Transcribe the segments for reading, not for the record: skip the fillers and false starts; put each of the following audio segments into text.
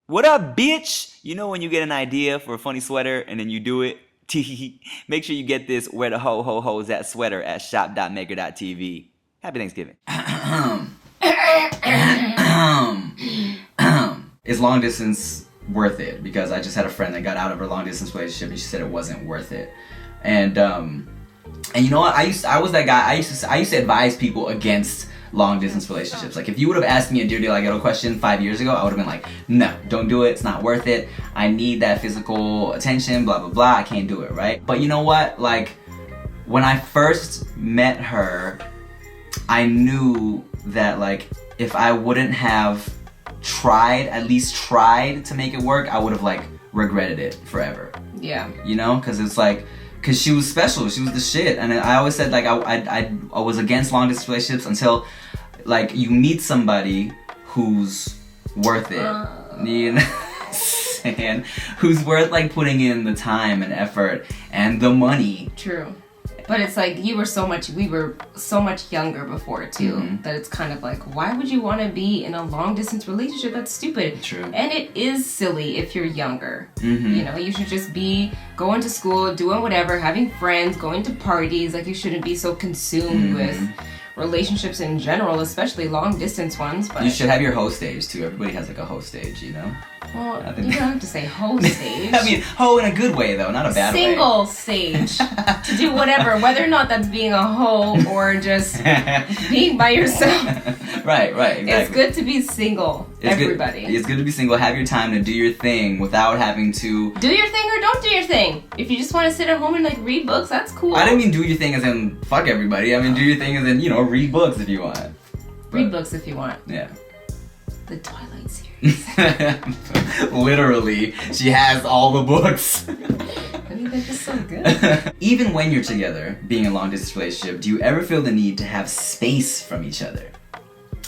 What up, bitch? You know when you get an idea for a funny sweater and then you do it? Make sure you get this Where the Ho Ho Ho's At sweater at shop.maker.tv. Happy Thanksgiving. Is long distance worth it? Because I just had a friend that got out of her long distance relationship and she said it wasn't worth it. And you know what? I was that guy. I used to advise people against long distance relationships. Like if you would have asked me a Dear Deal I Ghetto question 5 years ago, I would have been like, no, don't do it. It's not worth it. I need that physical attention, blah, blah, blah. I can't do it, right? But you know what? Like when I first met her, I knew that like if I wouldn't have at least tried to make it work, I would have like regretted it forever. Yeah. You know? Cause it's like, cause she was special, she was the shit. And I always said like I was against long distance relationships until like you meet somebody who's worth it. You know what I'm saying? Who's worth like putting in the time and effort and the money. True. But it's like we were so much younger before too, that it's kind of like, why would you want to be in a long distance relationship? That's stupid. True. And it is silly if you're younger. You know, you should just be going to school, doing whatever, having friends, going to parties. Like you shouldn't be so consumed with relationships in general, especially long distance ones. But you should have your hoe stage too. Everybody has like a hoe stage, you know? Well, you don't have to say hoe stage. I mean, hoe in a good way though, not a bad way. Single stage. To do whatever, whether or not that's being a hoe or just being by yourself. Right, exactly. It's good to be single, everybody. It's good to be single, have your time to do your thing without having to... Do your thing or don't do your thing. If you just want to sit at home and like read books, that's cool. I didn't mean do your thing as in fuck everybody. I mean do your thing as in, you know, read books if you want. Read books if you want. Yeah. The Twilight series. Literally, she has all the books. I mean, they're just so good. Even when you're together, being in a long distance relationship, do you ever feel the need to have space from each other?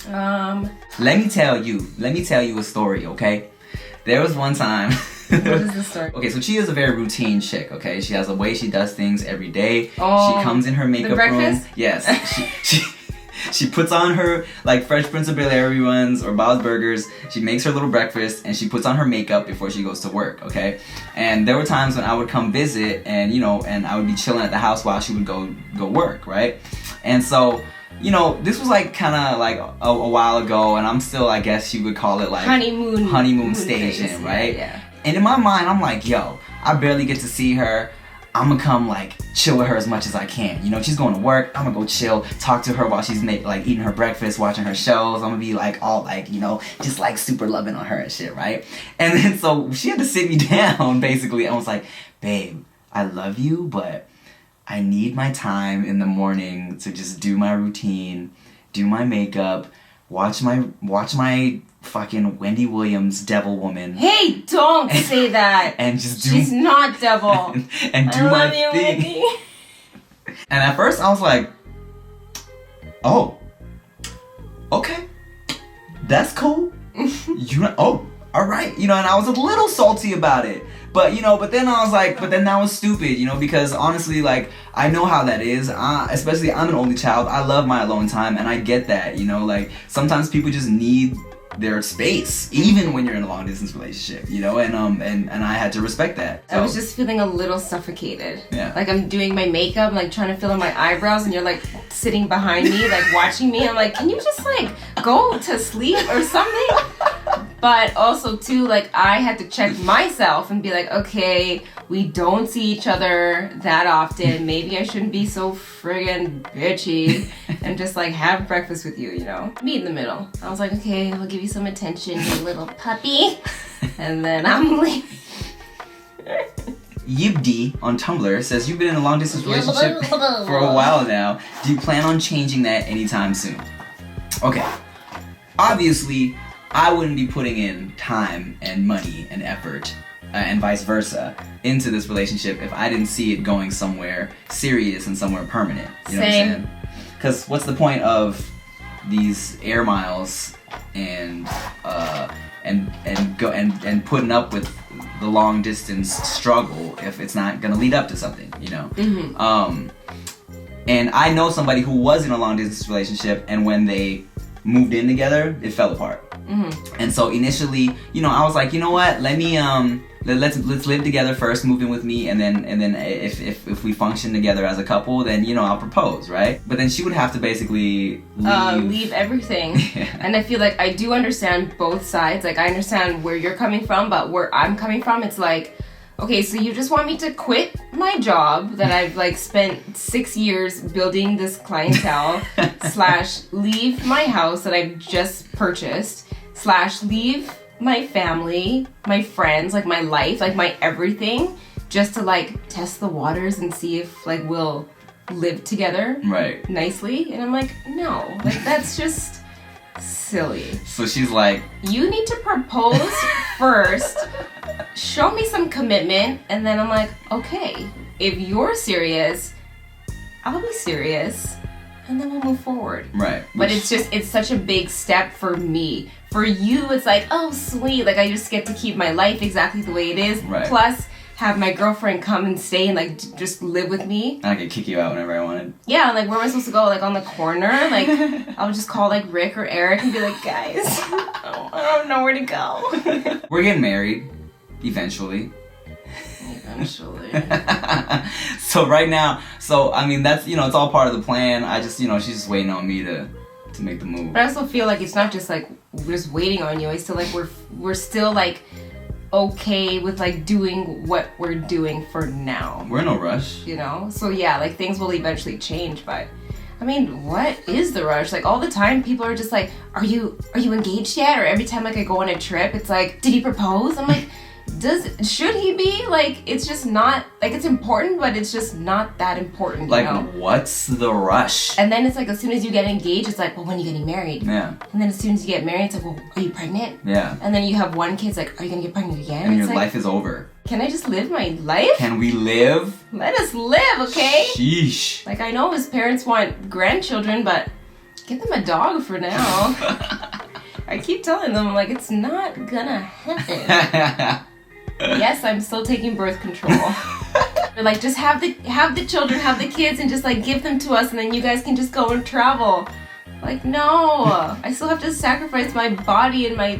Let me tell you a story, okay? There was one time. What is the story? Okay, so she is a very routine chick, okay? She has a way she does things every day. Oh, she comes in her makeup the breakfast? room. Yes. She puts on her, like, Fresh Prince of Bel-Air reruns or Bob's Burgers. She makes her little breakfast, and she puts on her makeup before she goes to work, okay? And there were times when I would come visit, and, you know, and I would be chilling at the house while she would go work, right? And so, you know, this was, like, kind of, like, a while ago, and I'm still, I guess you would call it, like... Honeymoon staging, right? Yeah. And in my mind, I'm like, yo, I barely get to see her. I'm gonna come like chill with her as much as I can. You know, she's going to work. I'm gonna go chill, talk to her while she's like eating her breakfast, watching her shows. I'm gonna be like all like, you know, just like super loving on her and shit, right? And then so she had to sit me down basically and was like, babe, I love you, but I need my time in the morning to just do my routine, do my makeup, watch my fucking Wendy Williams Devil Woman. Hey, don't say that. And just do... She's not devil. and do my thing. Wendy. And at first I was like, oh, okay, that's cool. You know, oh, all right. You know, and I was a little salty about it. But, you know, but then I was like, but then that was stupid, you know, because honestly, like, I know how that is. Especially, I'm an only child. I love my alone time, and I get that, you know, like, sometimes people just need their space, even when you're in a long distance relationship, you know, and I had to respect that. So. I was just feeling a little suffocated. Yeah. Like I'm doing my makeup, like trying to fill in my eyebrows, and you're like sitting behind me, like watching me. I'm like, can you just like go to sleep or something? But also too, like I had to check myself and be like, okay, we don't see each other that often. Maybe I shouldn't be so friggin' bitchy and just like have breakfast with you, you know? Meet in the middle. I was like, okay, I'll give you some attention, you little puppy. And then I'm leaving. Yibdi on Tumblr says you've been in a long distance relationship for a while now. Do you plan on changing that anytime soon? Okay. Obviously, I wouldn't be putting in time and money and effort and vice versa into this relationship if I didn't see it going somewhere serious and somewhere permanent. You know what I'm saying? Because what's the point of these air miles and putting up with the long distance struggle if it's not gonna lead up to something, you know? And I know somebody who was in a long distance relationship, and when they moved in together, it fell apart. And so initially, you know, I was like, you know what? Let me let's live together first, move in with me, and then if we function together as a couple, then you know I'll propose, right? But then she would have to basically leave everything. And I feel like I do understand both sides. Like I understand where you're coming from, but where I'm coming from, it's like, okay, so you just want me to quit my job that I've like spent 6 years building this clientele / leave my house that I've just purchased / leave my family, my friends, like my life, like my everything, just to like test the waters and see if like we'll live together nicely. And I'm like, no, like that's just silly. So she's like, you need to propose first, show me some commitment, and then I'm like, okay, if you're serious, I'll be serious, and then we'll move forward. Right. But it's such a big step for me. For you, it's like, oh, sweet. Like, I just get to keep my life exactly the way it is. Right. Plus, have my girlfriend come and stay and, like, just live with me. And I could kick you out whenever I wanted. Yeah, like, where am I supposed to go? Like, on the corner? Like, I would just call, like, Rick or Eric and be like, guys, I don't know where to go. We're getting married, eventually. Eventually. So right now, I mean, that's, you know, it's all part of the plan. I just, you know, she's just waiting on me to make the move. But I also feel like it's not just like we're just waiting on you. I still like we're still like okay with like doing what we're doing for now. We're in no rush. You know? So yeah, like things will eventually change, but I mean, what is the rush? Like all the time people are just like, are you engaged yet? Or every time like I go on a trip, it's like, did he propose? I'm like, should he be? Like, it's just not, like, it's important, but it's just not that important, like, you know? What's the rush? And then it's like, as soon as you get engaged, it's like, well, when are you getting married? Yeah. And then as soon as you get married, it's like, well, are you pregnant? Yeah. And then you have one kid, it's like, are you gonna get pregnant again? And it's your like, life is over. can I just live my life? Can we live? Let us live, okay? Sheesh. Like, I know his parents want grandchildren, but get them a dog for now. I keep telling them, I'm like, it's not gonna happen. Yes, I'm still taking birth control. They're like, just have the children, have the kids, and just like give them to us, and then you guys can just go and travel. Like, no, I still have to sacrifice my body and my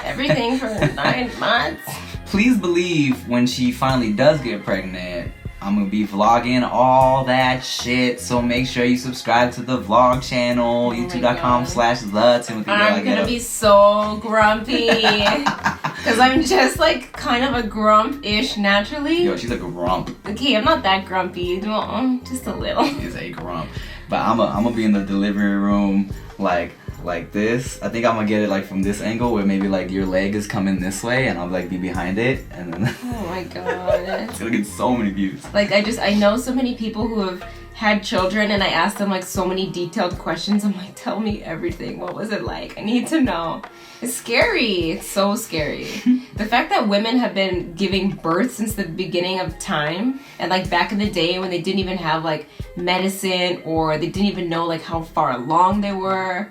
everything for 9 months. Please believe when she finally does get pregnant, I'm gonna be vlogging all that shit. So make sure you subscribe to the vlog channel, youtube.com/TheTimothy. I'm gonna be so grumpy. Because I'm just like kind of a grump-ish naturally. Yo, she's a grump. Okay, I'm not that grumpy. Well, just a little. She is a grump. But I'm gonna be in the delivery room like this. I think I'm gonna get it like from this angle where maybe like your leg is coming this way and I'll like be behind it and then Oh my god. it's gonna get so many views. Like I know so many people who have had children and I ask them like so many detailed questions. I'm like, tell me everything. What was it like? I need to know. It's scary. It's so scary. The fact that women have been giving birth since the beginning of time, and like back in the day when they didn't even have like medicine or they didn't even know like how far along they were.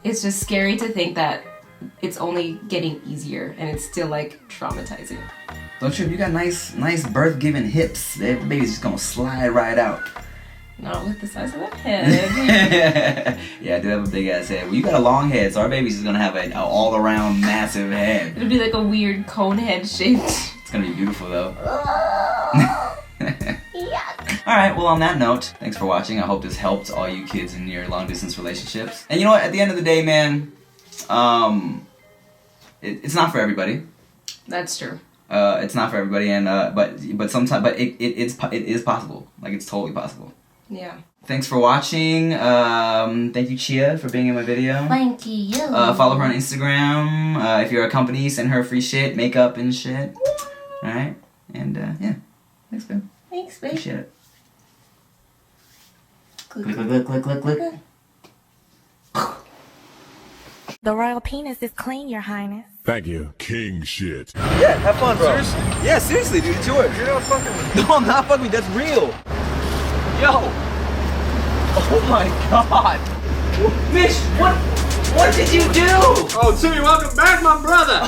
It's just scary to think that it's only getting easier and it's still like traumatizing. Don't trip, you got nice birth giving hips. That baby's just gonna slide right out. Not with the size of that head. Yeah, I do have a big ass head. Well, you got a long head, so our baby's just gonna have an all around massive head. It'll be like a weird cone head shaped. It's gonna be beautiful though. Yuck. Alright, well on that note, thanks for watching. I hope this helped all you kids in your long distance relationships. And you know what, at the end of the day, man, it's not for everybody. That's true. It's not for everybody, and but sometimes, but it is possible. Like it's totally possible. Yeah. Thanks for watching. Thank you, Chia, for being in my video. Thank you. Follow her on Instagram. If you're a company, send her free shit, makeup and shit. Alright? And yeah. Thanks, babe. Thanks, babe. Appreciate it. Click, Click, click, click, click, click, click. The royal penis is clean, your highness. Thank you. King shit. Yeah, have fun, bro. Seriously? Yeah, seriously, dude. It's yours. You're not fucking with me. No, I'm not fucking with you. That's real. Yo. Oh my god. Mitch, what did you do? Oh, Timmy, welcome back, my brother.